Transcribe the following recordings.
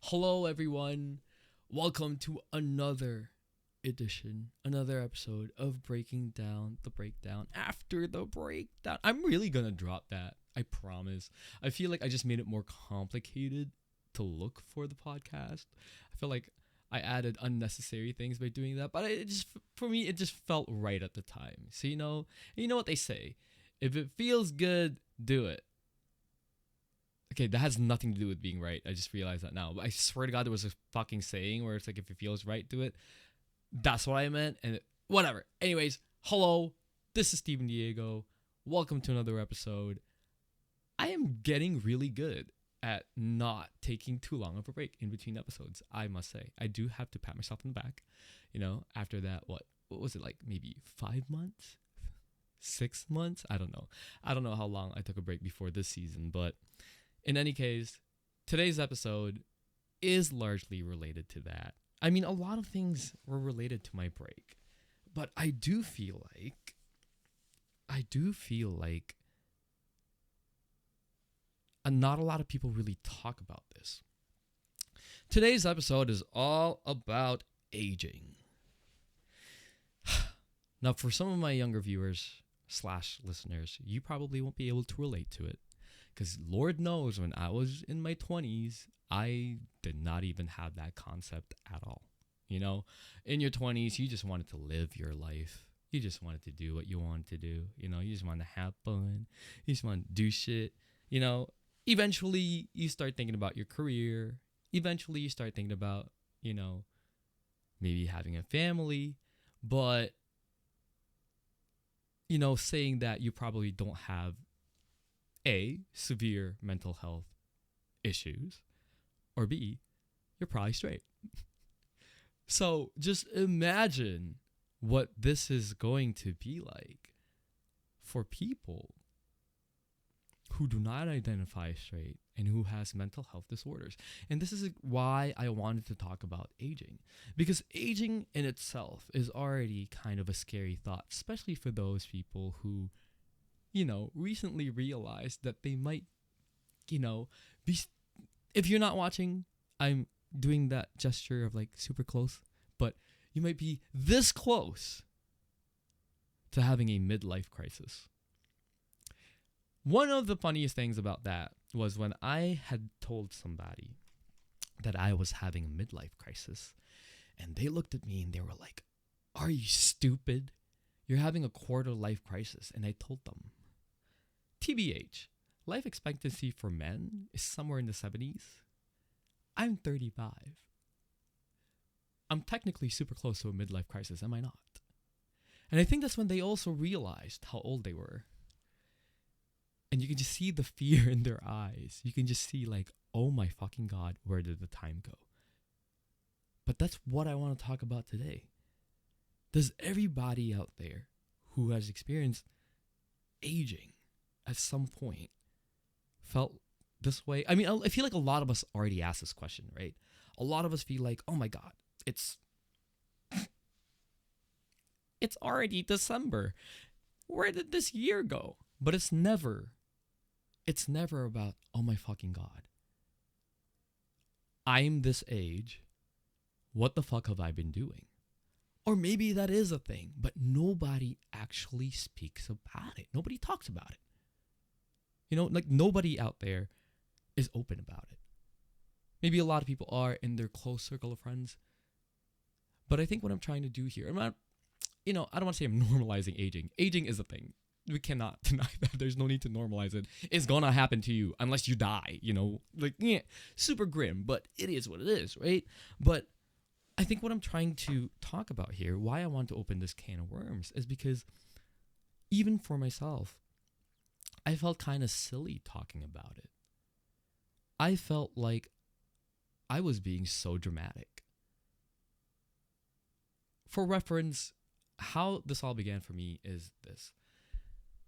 Hello, everyone. Welcome to another edition, another episode of Breaking Down the Breakdown after the breakdown. I'm really gonna drop that. I promise. I feel like I just made it more complicated to look for the podcast. I feel like I added unnecessary things by doing that, but it just for me it just felt right at the time. So you know what they say: if it feels good, do it. Okay, that has nothing to do with being right. I just realized that now. But I swear to God, there was a fucking saying where it's like, if it feels right, do it. That's what I meant. And whatever. Anyways, hello. This is Steven Diego. Welcome to another episode. I am getting really good at not taking too long of a break in between episodes, I must say. I do have to pat myself on the back. After that, what was it, like maybe 5 months? 6 months? I don't know. I don't know how long I took a break before this season, but in any case, today's episode is largely related to that. I mean, a lot of things were related to my break, but I do feel like not a lot of people really talk about this. Today's episode is all about aging. Now, for some of my younger viewers / listeners, you probably won't be able to relate to it. Because Lord knows when I was in my 20s, I did not even have that concept at all. In your 20s, you just wanted to live your life. You just wanted to do what you wanted to do. You just wanted to have fun. You just wanted to do shit. Eventually you start thinking about your career. Eventually you start thinking about, maybe having a family. But, saying that you probably don't have A, severe mental health issues, or B, you're probably straight. So just imagine what this is going to be like for people who do not identify straight and who has mental health disorders. And this is why I wanted to talk about aging. Because aging in itself is already kind of a scary thought, especially for those people who recently realized that they might, be. If you're not watching, I'm doing that gesture of like super close, but you might be this close to having a midlife crisis. One of the funniest things about that was when I had told somebody that I was having a midlife crisis, and they looked at me and they were like, "Are you stupid? You're having a quarter life crisis." And I told them, TBH, life expectancy for men is somewhere in the 70s. I'm 35. I'm technically super close to a midlife crisis, am I not? And I think that's when they also realized how old they were. And you can just see the fear in their eyes. You can just see like, oh my fucking God, where did the time go? But that's what I want to talk about today. Does everybody out there who has experienced aging at some point felt this way? I mean, I feel like a lot of us already asked this question, right? A lot of us feel like, oh my God, it's already December. Where did this year go? But it's never about, oh my fucking God, I'm this age. What the fuck have I been doing? Or maybe that is a thing, but nobody actually speaks about it. Nobody talks about it. Like nobody out there is open about it. Maybe a lot of people are in their close circle of friends. But I think what I'm trying to do here, I don't want to say I'm normalizing aging. Aging is a thing. We cannot deny that. There's no need to normalize it. It's gonna happen to you unless you die, super grim, but it is what it is, right? But I think what I'm trying to talk about here, why I want to open this can of worms, is because even for myself, I felt kind of silly talking about it. I felt like I was being so dramatic. For reference, how this all began for me is this.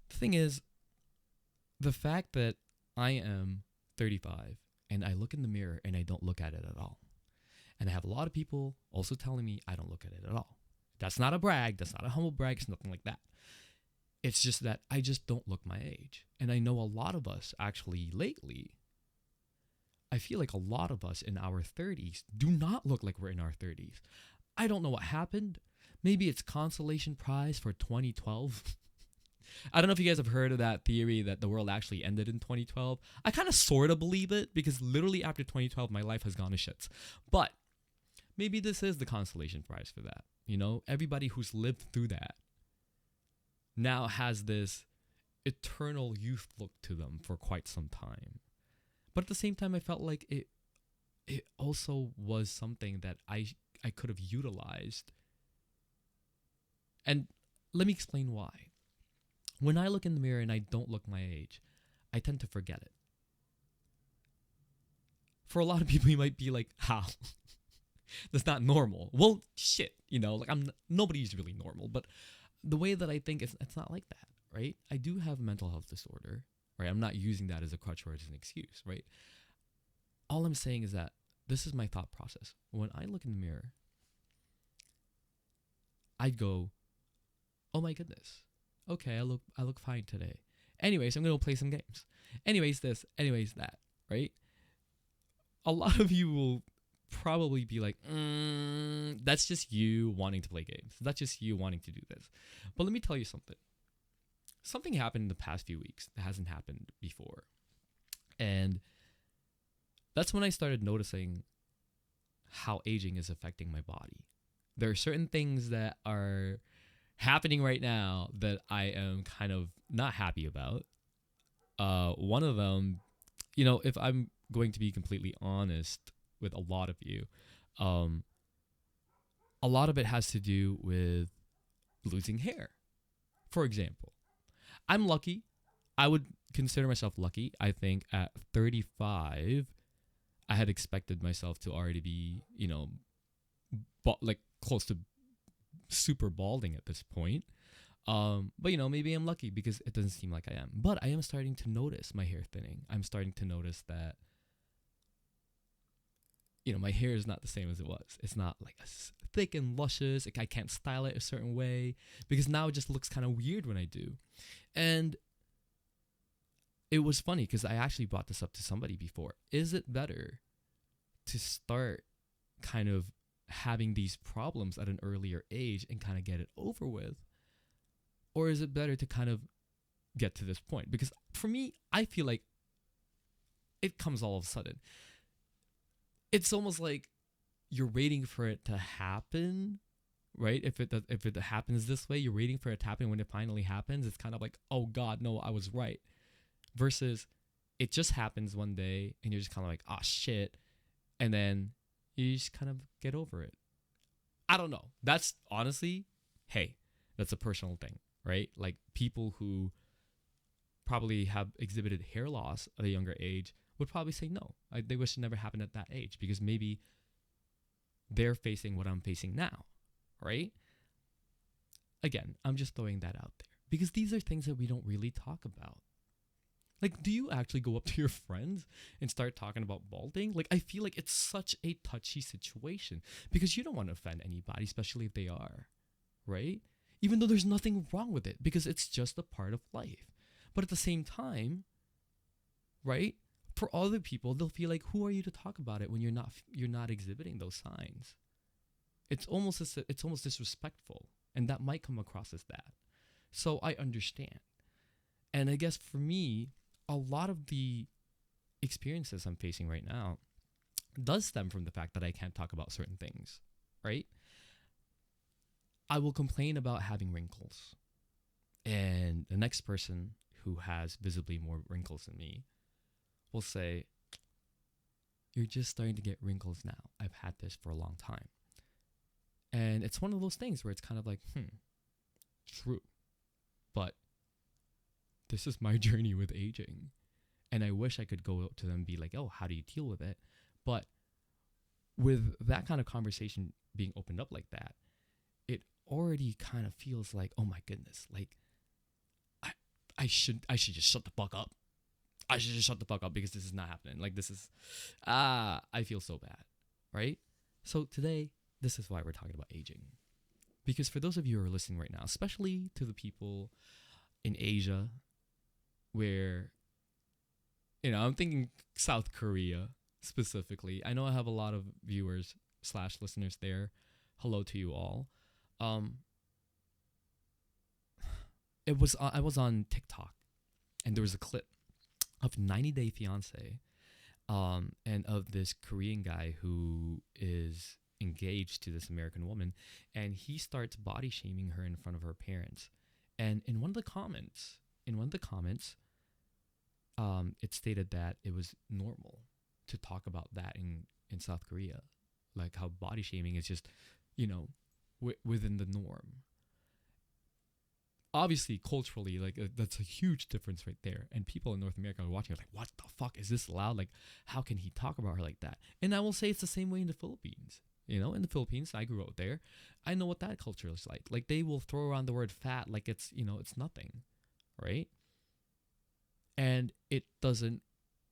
The thing is, the fact that I am 35 and I look in the mirror and I don't look at it at all. And I have a lot of people also telling me I don't look at it at all. That's not a brag. That's not a humble brag. It's nothing like that. It's just that I just don't look my age. And I know a lot of us actually lately, I feel like a lot of us in our 30s do not look like we're in our 30s. I don't know what happened. Maybe it's consolation prize for 2012. I don't know if you guys have heard of that theory that the world actually ended in 2012. I kind of sort of believe it because literally after 2012, my life has gone to shits. But maybe this is the consolation prize for that. You know, everybody who's lived through that now has this eternal youth look to them for quite some time. But at the same time, I felt like it also was something that I could have utilized. And let me explain why. When I look in the mirror and I don't look my age, I tend to forget it. For a lot of people, you might be like, how? That's not normal. Well, shit, you know, like nobody's really normal. But the way that I think it's not like that, right? I do have a mental health disorder, right? I'm not using that as a crutch or as an excuse, right? All I'm saying is that this is my thought process. When I look in the mirror, I'd go, oh my goodness. Okay, I look fine today. Anyways, I'm going to play some games. Anyways this, anyways that, right? A lot of you will probably be like, that's just you wanting to play games. That's just you wanting to do this. But let me tell you something. Something happened in the past few weeks that hasn't happened before. And that's when I started noticing how aging is affecting my body. There are certain things that are happening right now that I am kind of not happy about. One of them, you know, if I'm going to be completely honest with a lot of you, a lot of it has to do with losing hair. For example, I'm lucky. I would consider myself lucky. I think at 35, I had expected myself to already be, you know, like close to super balding at this point. But you know, maybe I'm lucky because it doesn't seem like I am. But I am starting to notice my hair thinning. I'm starting to notice that, you know, my hair is not the same as it was. It's not like thick and luscious. Like I can't style it a certain way because now it just looks kind of weird when I do. And it was funny because I actually brought this up to somebody before. Is it better to start kind of having these problems at an earlier age and kind of get it over with? Or is it better to kind of get to this point? Because for me, I feel like it comes all of a sudden. It's almost like you're waiting for it to happen, right? If it happens this way, you're waiting for it to happen. When it finally happens, it's kind of like, oh God, no, I was right. Versus it just happens one day and you're just kind of like, ah, shit. And then you just kind of get over it. I don't know. That's honestly, hey, that's a personal thing, right? Like people who probably have exhibited hair loss at a younger age would probably say no. They wish it never happened at that age because maybe they're facing what I'm facing now, right? Again, I'm just throwing that out there because these are things that we don't really talk about. Like, do you actually go up to your friends and start talking about balding? Like, I feel like it's such a touchy situation because you don't want to offend anybody, especially if they are, right? Even though there's nothing wrong with it because it's just a part of life. But at the same time, right? For other people, they'll feel like, who are you to talk about it when you're not exhibiting those signs? It's almost disrespectful, and that might come across as that. So I understand. And I guess for me, a lot of the experiences I'm facing right now does stem from the fact that I can't talk about certain things, right? I will complain about having wrinkles. And the next person who has visibly more wrinkles than me will say, you're just starting to get wrinkles now. I've had this for a long time. And it's one of those things where it's kind of like, true. But this is my journey with aging. And I wish I could go up to them and be like, oh, how do you deal with it? But with that kind of conversation being opened up like that, it already kind of feels like, oh my goodness, like I should just shut the fuck up. I should just shut the fuck up because this is not happening. Like this is, I feel so bad, right? So today, this is why we're talking about aging. Because for those of you who are listening right now, especially to the people in Asia, where, you know, I'm thinking South Korea, specifically. I know I have a lot of viewers slash listeners there. Hello to you all. Um, I was on TikTok, and there was a clip of 90 Day Fiance, and of this Korean guy who is engaged to this American woman, and he starts body shaming her in front of her parents. And in one of the comments, it stated that it was normal to talk about that in South Korea, like how body shaming is just, you know, within the norm. Obviously, culturally, like that's a huge difference right there. And people in North America are watching, like, what the fuck is this allowed? Like, how can he talk about her like that? And I will say it's the same way in the Philippines. You know, in the Philippines, I grew up there. I know what that culture is like. Like, they will throw around the word fat like it's, it's nothing, right? And it doesn't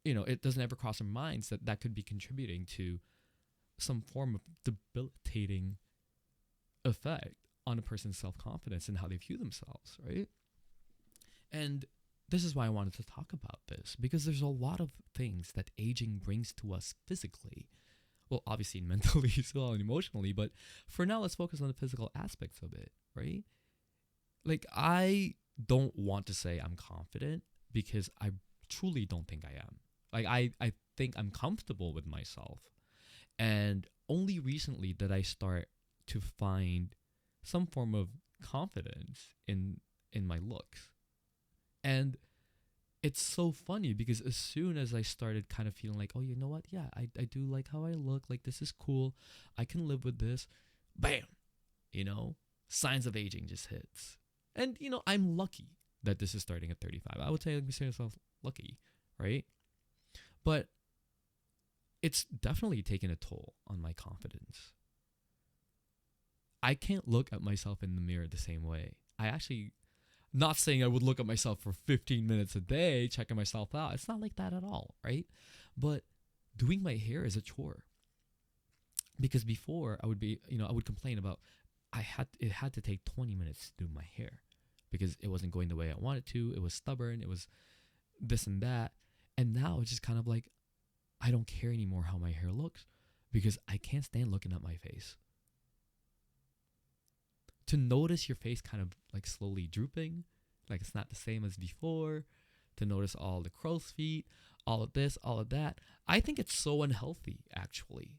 ever cross their minds that that could be contributing to some form of debilitating effect on a person's self-confidence and how they view themselves, right? And this is why I wanted to talk about this, because there's a lot of things that aging brings to us physically. Well, obviously mentally as well and emotionally, but for now, let's focus on the physical aspects of it, right? Like, I don't want to say I'm confident because I truly don't think I am. Like, I think I'm comfortable with myself. And only recently did I start to find some form of confidence in my looks. And it's so funny because as soon as I started kind of feeling like, oh, you know what? Yeah, I do like how I look. Like, this is cool. I can live with this. Bam! Signs of aging just hits. And, I'm lucky that this is starting at 35. I would say, consider myself lucky, right? But it's definitely taken a toll on my confidence. I can't look at myself in the mirror the same way. Not saying I would look at myself for 15 minutes a day, checking myself out. It's not like that at all, right? But doing my hair is a chore. Because before I would complain about it had to take 20 minutes to do my hair because it wasn't going the way I wanted to. It was stubborn. It was this and that. And now it's just kind of like, I don't care anymore how my hair looks because I can't stand looking at my face. To notice your face kind of like slowly drooping, like it's not the same as before, to notice all the crow's feet, all of this, all of that. I think it's so unhealthy, actually,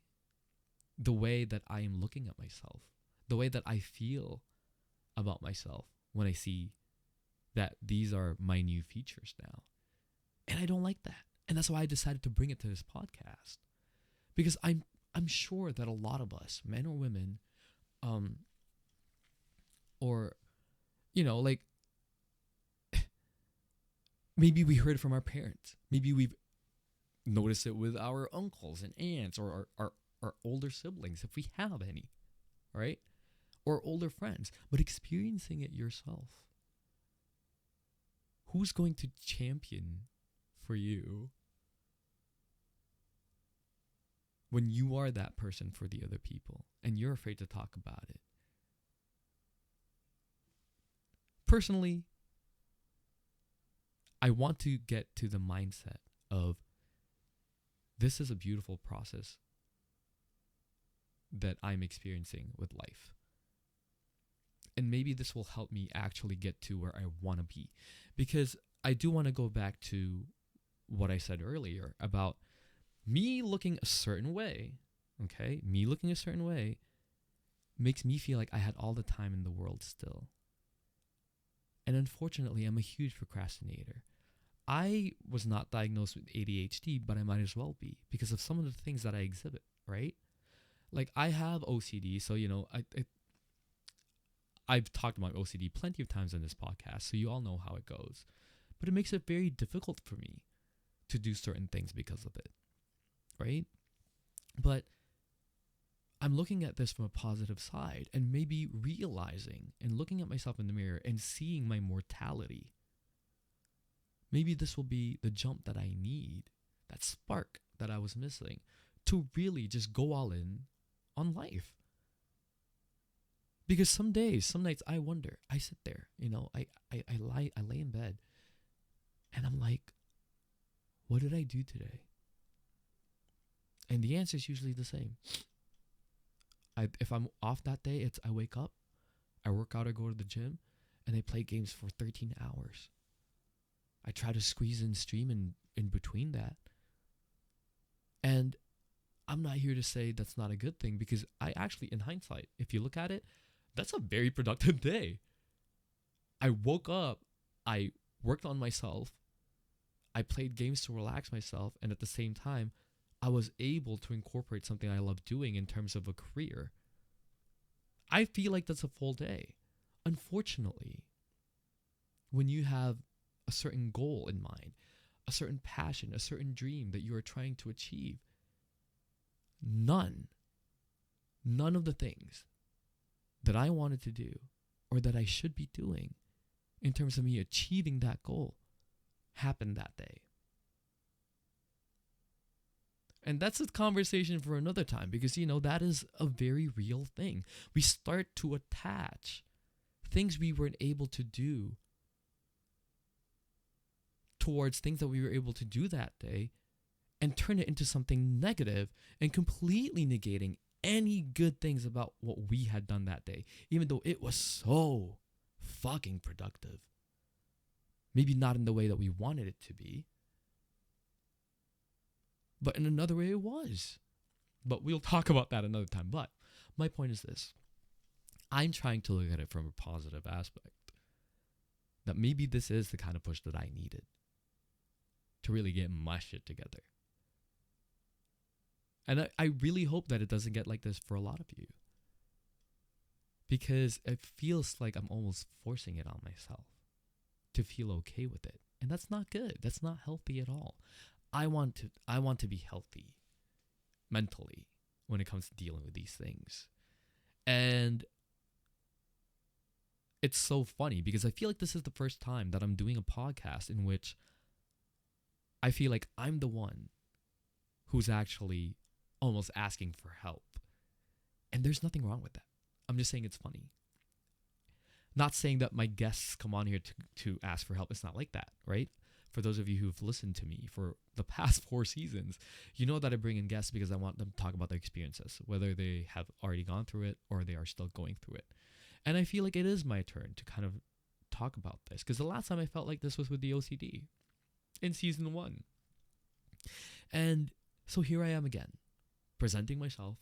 the way that I am looking at myself, the way that I feel about myself when I see that these are my new features now. And I don't like that. And that's why I decided to bring it to this podcast. Because I'm sure that a lot of us, men or women, or, like, maybe we heard it from our parents. Maybe we've noticed it with our uncles and aunts or our older siblings, if we have any, right? Or older friends. But experiencing it yourself. Who's going to champion for you when you are that person for the other people and you're afraid to talk about it? Personally, I want to get to the mindset of this is a beautiful process that I'm experiencing with life. And maybe this will help me actually get to where I want to be. Because I do want to go back to what I said earlier about me looking a certain way, okay? Me looking a certain way makes me feel like I had all the time in the world still. And unfortunately, I'm a huge procrastinator. I was not diagnosed with ADHD, but I might as well be because of some of the things that I exhibit, right? Like, I have OCD, so, I've talked about OCD plenty of times on this podcast, so you all know how it goes. But it makes it very difficult for me to do certain things because of it, right? But I'm looking at this from a positive side and maybe realizing and looking at myself in the mirror and seeing my mortality. Maybe this will be the jump that I need, that spark that I was missing to really just go all in on life. Because some days, some nights I wonder, I sit there, I lay in bed and I'm like, what did I do today? And the answer is usually the same. If I'm off that day, it's I wake up, I work out, I go to the gym, and I play games for 13 hours. I try to squeeze in stream in between that. And I'm not here to say that's not a good thing, because I actually, in hindsight, if you look at it, that's a very productive day. I woke up, I worked on myself, I played games to relax myself, and at the same time, I was able to incorporate something I love doing in terms of a career. I feel like that's a full day. Unfortunately, when you have a certain goal in mind, a certain passion, a certain dream that you are trying to achieve, none of the things that I wanted to do or that I should be doing in terms of me achieving that goal happened that day. And that's a conversation for another time, because, that is a very real thing. We start to attach things we weren't able to do towards things that we were able to do that day and turn it into something negative and completely negating any good things about what we had done that day, even though it was so fucking productive. Maybe not in the way that we wanted it to be, but in another way it was. But we'll talk about that another time. But my point is this. I'm trying to look at it from a positive aspect. That maybe this is the kind of push that I needed to really get my shit together. And I really hope that it doesn't get like this for a lot of you. Because it feels like I'm almost forcing it on myself to feel okay with it. And that's not good. That's not healthy at all. I want to be healthy mentally when it comes to dealing with these things. And it's so funny because I feel like this is the first time that I'm doing a podcast in which I feel like I'm the one who's actually almost asking for help. And there's nothing wrong with that. I'm just saying it's funny. Not saying that my guests come on here to ask for help. It's not like that, right? For those of you who've listened to me for the past 4 seasons, you know that I bring in guests because I want them to talk about their experiences, whether they have already gone through it or they are still going through it. And I feel like it is my turn to kind of talk about this, because the last time I felt like this was with the OCD in season 1. And so here I am again, presenting myself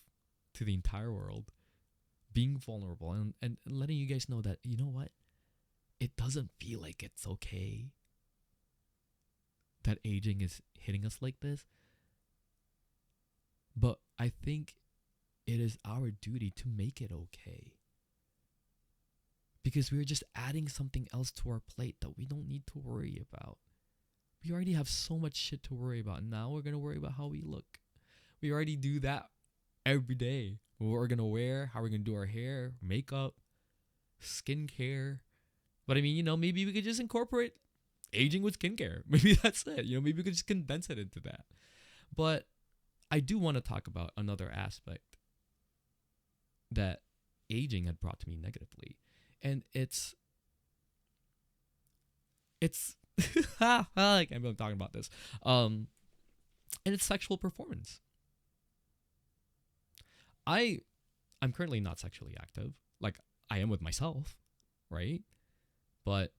to the entire world, being vulnerable and letting you guys know that, you know what? It doesn't feel like it's okay that aging is hitting us like this. But I think it is our duty to make it okay. Because we're just adding something else to our plate that we don't need to worry about. We already have so much shit to worry about. Now we're going to worry about how we look. We already do that every day. What we're going to wear, how we're going to do our hair, makeup, skincare. But I mean, maybe we could just incorporate aging with skincare. Maybe that's it. Maybe we could just condense it into that. But I do want to talk about another aspect that aging had brought to me negatively. And it's like I'm talking about this. And it's sexual performance. I'm currently not sexually active. Like, I am with myself, right? But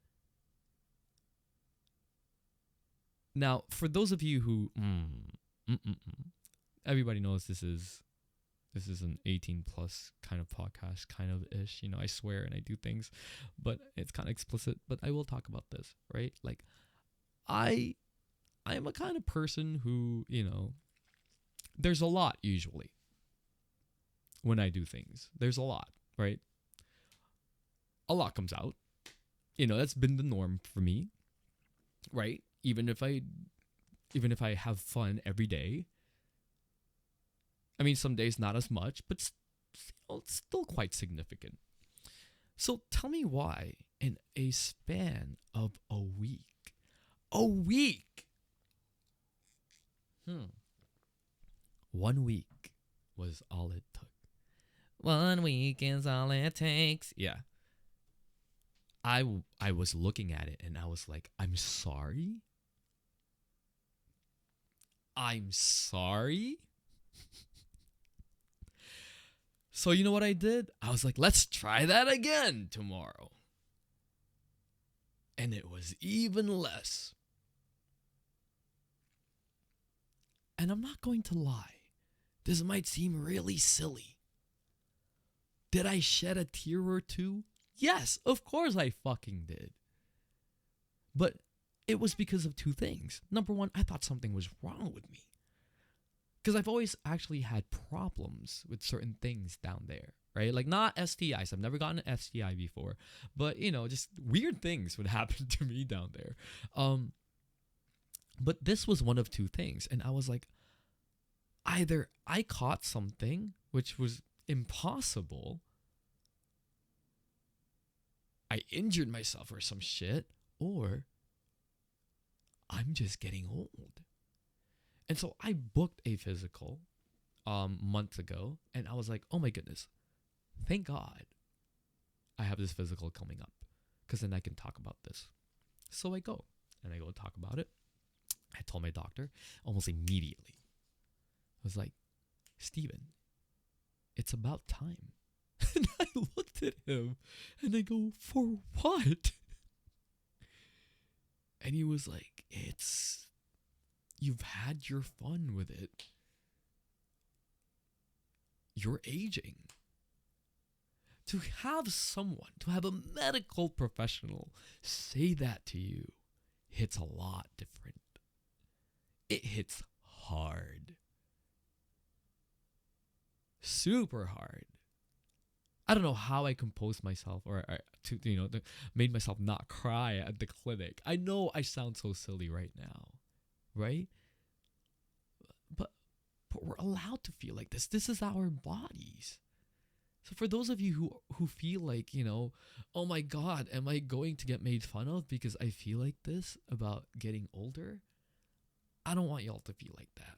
now, for those of you who everybody knows this is an 18 plus kind of podcast, kind of ish. I swear and I do things, but it's kind of explicit. But I will talk about this, right? Like, I am a kind of person who, there's a lot usually when I do things. There's a lot, right? A lot comes out. That's been the norm for me, right? Even if I have fun every day. I mean, some days not as much, but it's still quite significant. So tell me why in a span of a week, 1 week was all it took. 1 week is all it takes. Yeah. I was looking at it and I was like, I'm sorry? So you know what I did? I was like, let's try that again tomorrow. And it was even less. And I'm not going to lie. This might seem really silly. Did I shed a tear or two? Yes, of course I fucking did. But it was because of two things. Number one, I thought something was wrong with me. Because I've always actually had problems with certain things down there, right? Like not STIs. I've never gotten an STI before. But, just weird things would happen to me down there. But this was one of two things. And I was like, either I caught something, which was impossible. I injured myself or some shit. Or I'm just getting old. And so I booked a physical months ago. And I was like, oh my goodness. Thank God I have this physical coming up. Because then I can talk about this. So I go. And I go talk about it. I told my doctor almost immediately. I was like, Steven, it's about time. And I looked at him and I go, for what? And he was like, you've had your fun with it. You're aging. To have a medical professional say that to you hits a lot different. It hits hard. Super hard. I don't know how I composed myself made myself not cry at the clinic. I know I sound so silly right now, right? But we're allowed to feel like this. This is our bodies. So for those of you who feel like, oh my God, am I going to get made fun of because I feel like this about getting older? I don't want y'all to feel like that.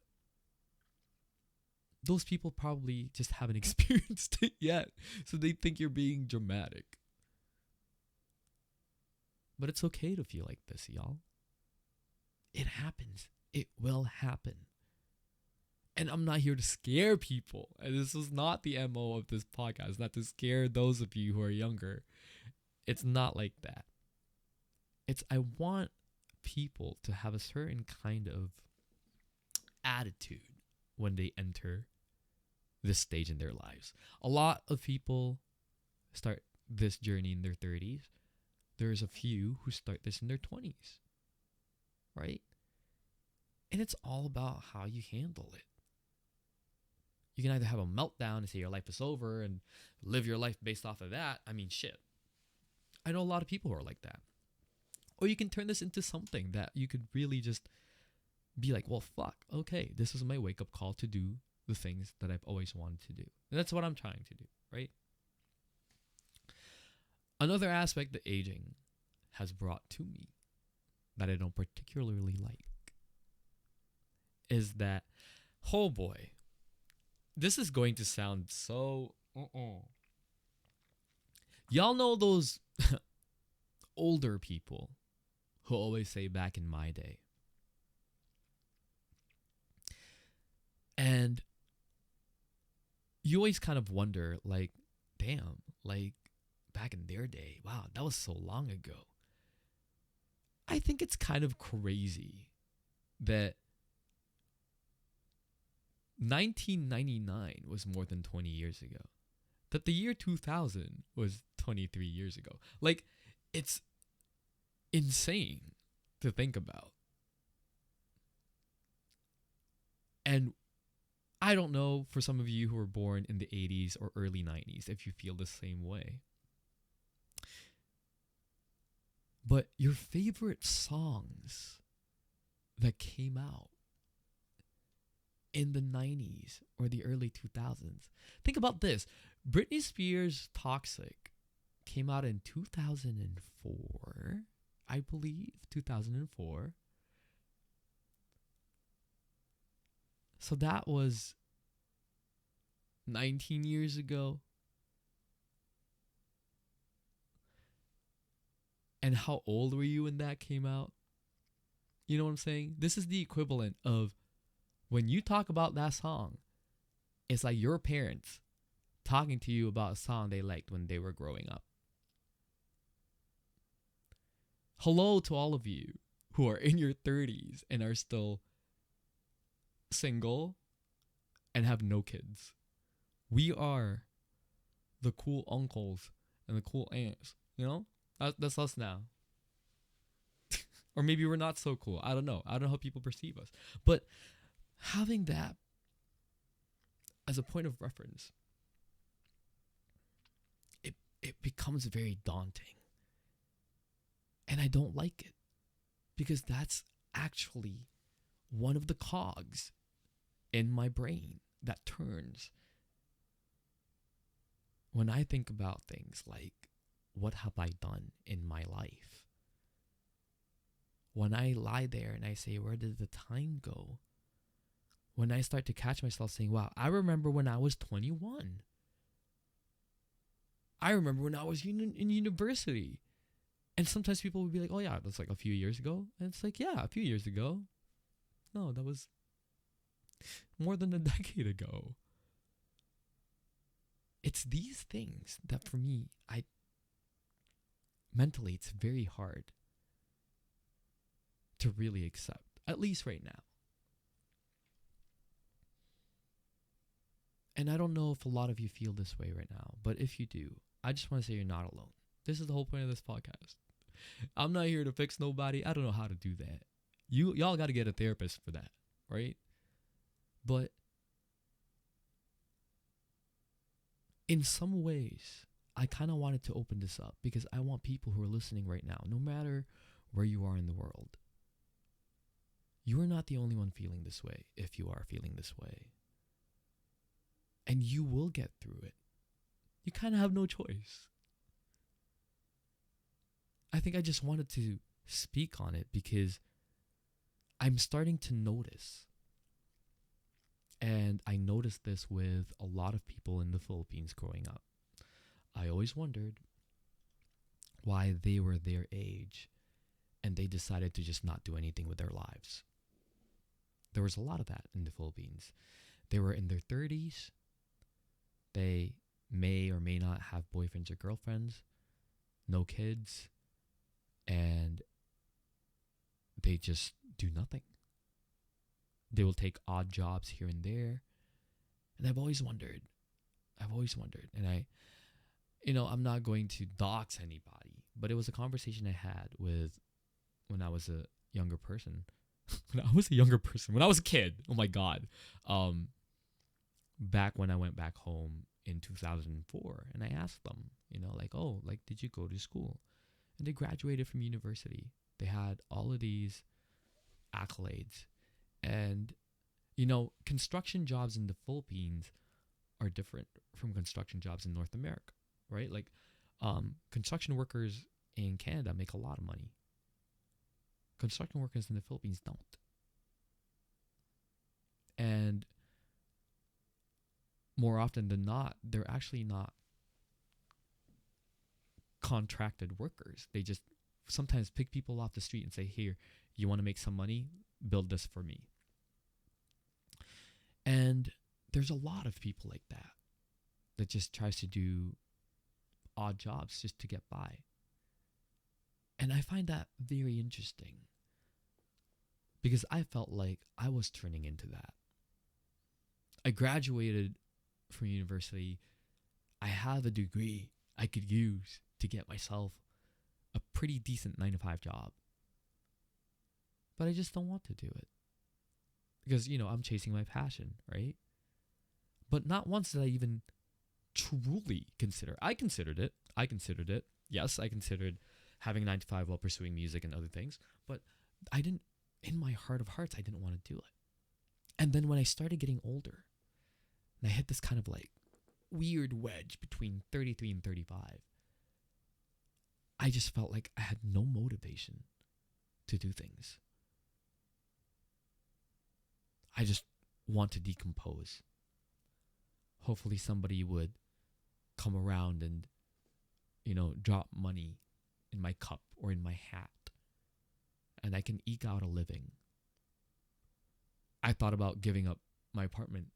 Those people probably just haven't experienced it yet, so they think you're being dramatic. But it's okay to feel like this, y'all. It happens. It will happen. And I'm not here to scare people. And this is not the MO of this podcast, not to scare those of you who are younger. It's not like that. I want people to have a certain kind of attitude when they enter this stage in their lives. A lot of people start this journey in their 30s. There's a few who start this in their 20s, right? And it's all about how you handle it. You can either have a meltdown and say your life is over and live your life based off of that. I mean, shit. I know a lot of people who are like that. Or you can turn this into something that you could really just be like, well, fuck, okay, this is my wake-up call to do the things that I've always wanted to do. And that's what I'm trying to do, right? Another aspect that aging has brought to me that I don't particularly like is that, oh boy, this is going to sound so... Y'all know those older people who always say back in my day. And you always kind of wonder, like, damn, like, back in their day, wow, that was so long ago. I think it's kind of crazy that 1999 was more than 20 years ago. That the year 2000 was 23 years ago. Like, it's insane to think about. And I don't know for some of you who were born in the 80s or early 90s if you feel the same way. But your favorite songs that came out in the 90s or the early 2000s. Think about this. Britney Spears' Toxic came out in 2004, I believe, 2004. So that was 19 years ago. And how old were you when that came out? You know what I'm saying? This is the equivalent of when you talk about that song, it's like your parents talking to you about a song they liked when they were growing up. Hello to all of you who are in your 30s and are still single and have no kids. We are the cool uncles and the cool aunts, you know? That's us now. Or maybe we're not so cool. I don't know. I don't know how people perceive us. But having that as a point of reference, it becomes very daunting. And I don't like it, because that's actually one of the cogs in my brain that turns when I think about things like, what have I done in my life? When I lie there and I say, where did the time go? When I start to catch myself saying, wow, I remember when I was 21. I remember when I was in university. And sometimes people would be like, oh yeah, that's like a few years ago. And it's like, yeah, a few years ago. No, that was more than a decade ago. It's these things that for me, mentally, it's very hard to really accept, at least right now. And I don't know if a lot of you feel this way right now, but if you do, I just want to say you're not alone. This is the whole point of this podcast. I'm not here to fix nobody. I don't know how to do that. Y'all got to get a therapist for that, right? But in some ways, I kind of wanted to open this up because I want people who are listening right now, no matter where you are in the world, you are not the only one feeling this way if you are feeling this way. And you will get through it. You kind of have no choice. I think I just wanted to speak on it because I'm starting to notice, and I noticed this with a lot of people in the Philippines growing up. I always wondered why they were their age and they decided to just not do anything with their lives. There was a lot of that in the Philippines. They were in their 30s. They may or may not have boyfriends or girlfriends, no kids, and they just do nothing. They will take odd jobs here and there. And I've always wondered, and I'm not going to dox anybody, but it was a conversation I had with when I was a younger person. When I was a kid, oh my God. Back when I went back home in 2004, and I asked them, did you go to school? And they graduated from university. They had all of these accolades. And, construction jobs in the Philippines are different from construction jobs in North America, right? Like, construction workers in Canada make a lot of money. Construction workers in the Philippines don't. And more often than not, they're actually not contracted workers. They just sometimes pick people off the street and say, here, you want to make some money? Build this for me. And there's a lot of people like that just tries to do odd jobs just to get by. And I find that very interesting because I felt like I was turning into that. I graduated from university. I have a degree I could use to get myself a pretty decent 9-to-5 job. But I just don't want to do it. Because, I'm chasing my passion, right? But not once did I even truly consider. I considered it. Yes, I considered having a 9-to-5 while pursuing music and other things. But I didn't, in my heart of hearts, I didn't want to do it. And then when I started getting older, and I hit this kind of like weird wedge between 33 and 35, I just felt like I had no motivation to do things. I just want to decompose. Hopefully somebody would come around and, drop money in my cup or in my hat, and I can eke out a living. I thought about giving up my apartment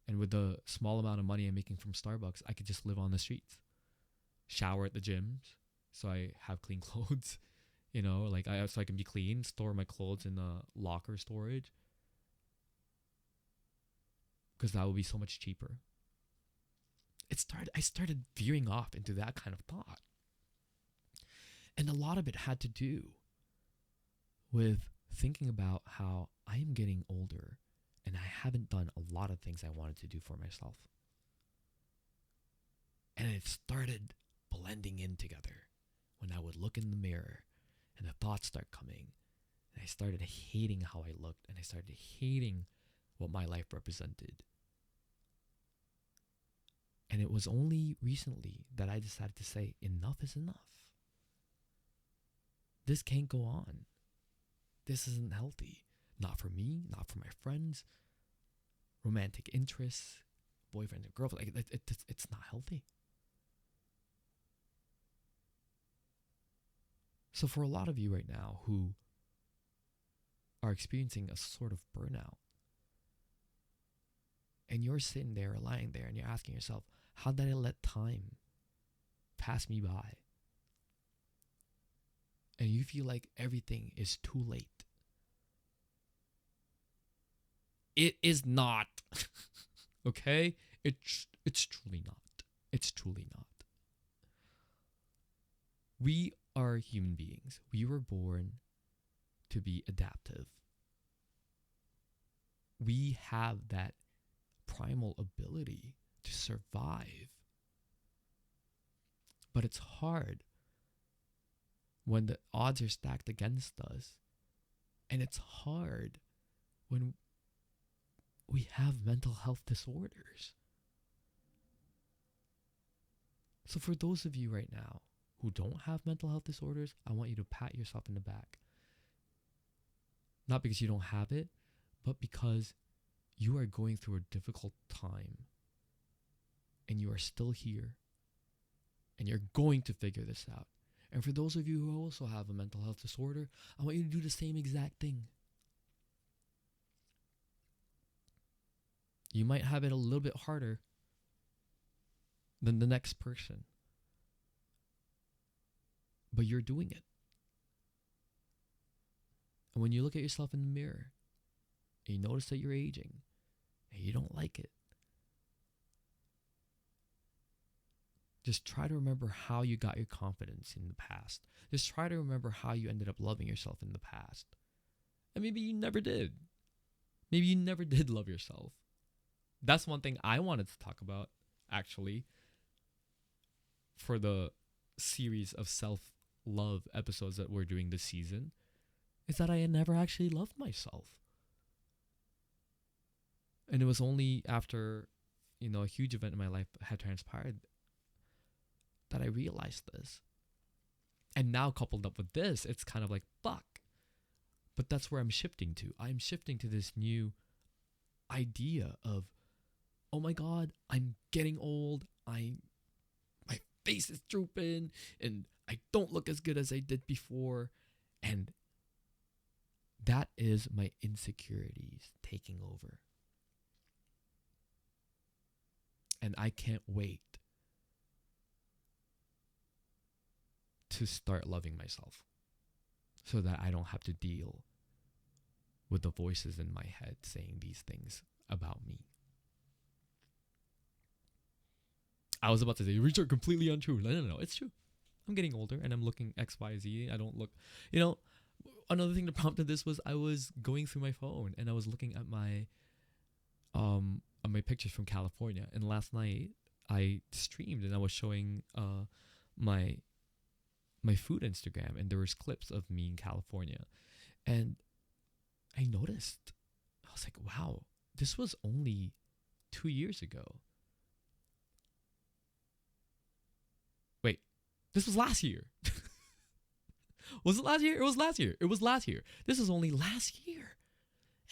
and with the small amount of money I'm making from Starbucks, I could just live on the streets, shower at the gyms, so I have clean clothes. Like so I can be clean, store my clothes in the locker storage, because that would be so much cheaper. I started veering off into that kind of thought. And a lot of it had to do with thinking about how I am getting older and I haven't done a lot of things I wanted to do for myself. And it started blending in together when I would look in the mirror and the thoughts start coming. And I started hating how I looked, and I started hating what my life represented. And it was only recently that I decided to say, enough is enough. This can't go on. This isn't healthy. Not for me, not for my friends, romantic interests, boyfriend and girlfriend. It's not healthy. So for a lot of you right now who are experiencing a sort of burnout, and you're sitting there or lying there and you're asking yourself, how did I let time pass me by? And you feel like everything is too late. It is not. Okay? It's truly not. It's truly not. We are human beings. We were born to be adaptive. We have that primal ability to survive. But it's hard when the odds are stacked against us. And it's hard when we have mental health disorders. So for those of you right now who don't have mental health disorders, I want you to pat yourself in the back. Not because you don't have it, but because you are going through a difficult time and you are still here and you're going to figure this out. And for those of you who also have a mental health disorder, I want you to do the same exact thing. You might have it a little bit harder than the next person, but you're doing it. And when you look at yourself in the mirror and you notice that you're aging and you don't like it, just try to remember how you got your confidence in the past. Just try to remember how you ended up loving yourself in the past. And maybe you never did. Maybe you never did love yourself. That's one thing I wanted to talk about, actually, for the series of self-love episodes that we're doing this season, is that I had never actually loved myself. And it was only after, a huge event in my life had transpired that I realized this. And now coupled up with this, it's kind of like, fuck. But that's where I'm shifting to. I'm shifting to this new idea of, oh my God, I'm getting old. My face is drooping and I don't look as good as I did before. And that is my insecurities taking over. And I can't wait to start loving myself so that I don't have to deal with the voices in my head saying these things about me. I was about to say, which are completely untrue. No, it's true. I'm getting older and I'm looking XYZ. I don't look, another thing that prompted this was I was going through my phone and I was looking at my pictures from California. And last night I streamed and I was showing my food Instagram, and there was clips of me in California. And I noticed, I was like, wow, this was only 2 years ago. Wait, this was last year. Was it last year? It was last year. It was last year. This is only last year.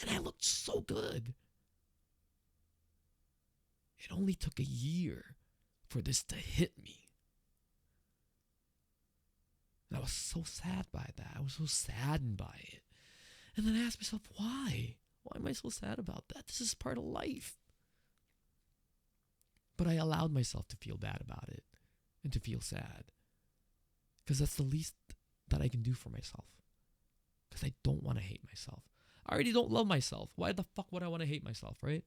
And I looked so good. It only took a year for this to hit me. And I was so sad by that. I was so saddened by it. And then I asked myself, why? Why am I so sad about that? This is part of life. But I allowed myself to feel bad about it and to feel sad. Because that's the least that I can do for myself. Because I don't want to hate myself. I already don't love myself. Why the fuck would I want to hate myself, right?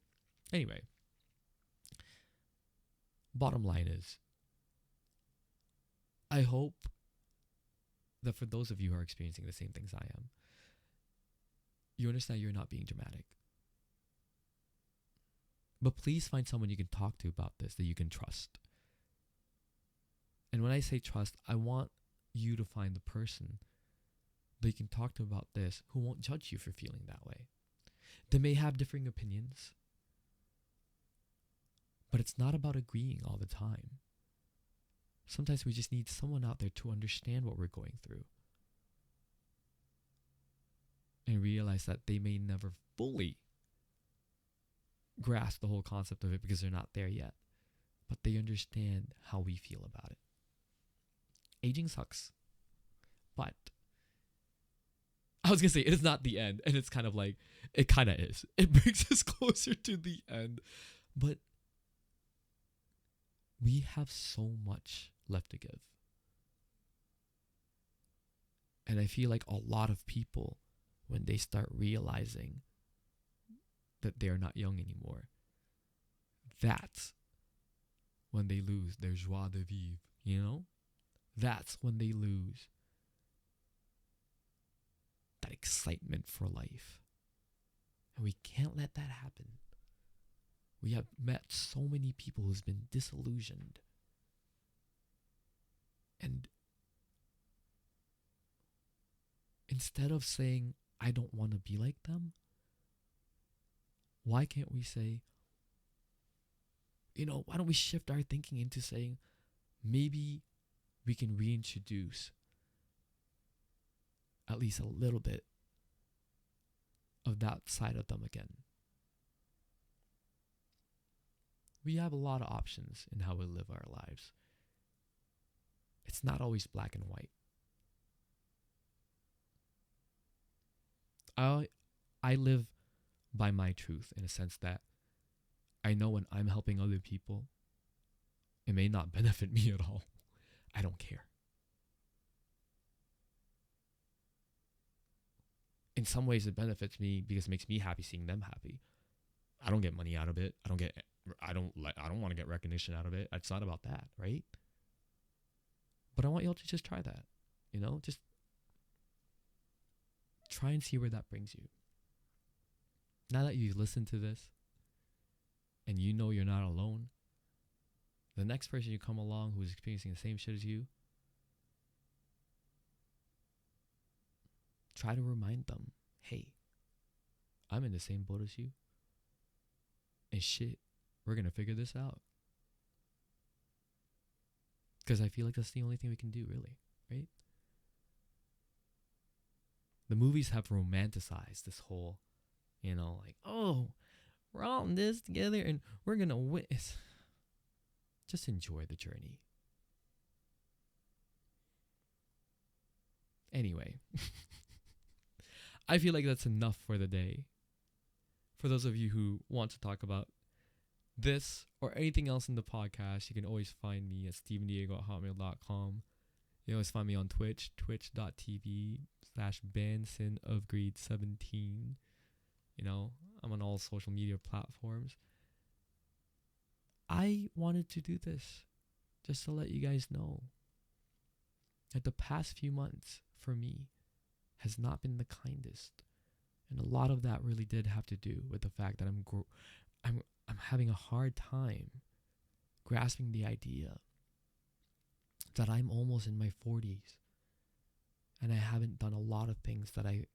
Anyway. Bottom line is, I hope that for those of you who are experiencing the same things I am, you understand you're not being dramatic. But please find someone you can talk to about this that you can trust. And when I say trust, I want you to find the person that you can talk to about this who won't judge you for feeling that way. They may have differing opinions, but it's not about agreeing all the time. Sometimes we just need someone out there to understand what we're going through and realize that they may never fully grasp the whole concept of it because they're not there yet, but they understand how we feel about it. Aging sucks, but I was gonna say it is not the end, and it's kind of like, it kind of is. It brings us closer to the end, but we have so much left to give. And I feel like a lot of people, when they start realizing that they're not young anymore, that's when they lose their joie de vivre, you know? That's when they lose that excitement for life. And we can't let that happen. We have met so many people who's been disillusioned. And instead of saying, I don't want to be like them, why can't we say, why don't we shift our thinking into saying, maybe we can reintroduce at least a little bit of that side of them again. We have a lot of options in how we live our lives. It's not always black and white. I live by my truth in a sense that I know when I'm helping other people, it may not benefit me at all. I don't care. In some ways it benefits me because it makes me happy seeing them happy. I don't get money out of it. I don't want to get recognition out of it. It's not about that, right? But I want y'all to just try that. Just try and see where that brings you. Now that you've listened to this and you know you're not alone, the next person you come along who's experiencing the same shit as you, try to remind them, hey, I'm in the same boat as you. And shit, we're going to figure this out. Because I feel like that's the only thing we can do, really, right? The movies have romanticized this whole, like, oh, we're all in this together and we're going to win. Just enjoy the journey. Anyway, I feel like that's enough for the day. For those of you who want to talk about this or anything else in the podcast, you can always find me at stevendiego@hotmail.com. You can always find me on Twitch, twitch.tv/BansonofGreed17. I'm on all social media platforms. I wanted to do this just to let you guys know that the past few months for me has not been the kindest. And a lot of that really did have to do with the fact that I'm having a hard time grasping the idea that I'm almost in my 40s and I haven't done a lot of things that I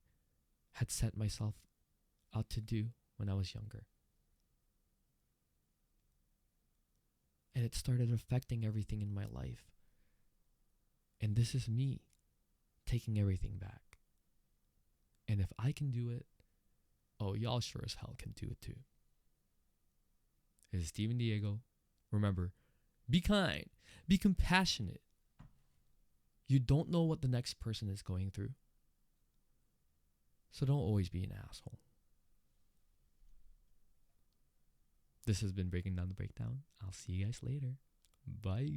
had set myself out to do when I was younger. And it started affecting everything in my life. And this is me taking everything back. And if I can do it, oh, y'all sure as hell can do it too. This is Steven Diego. Remember, be kind, be compassionate. You don't know what the next person is going through. So don't always be an asshole. This has been Breaking Down the Breakdown. I'll see you guys later. Bye.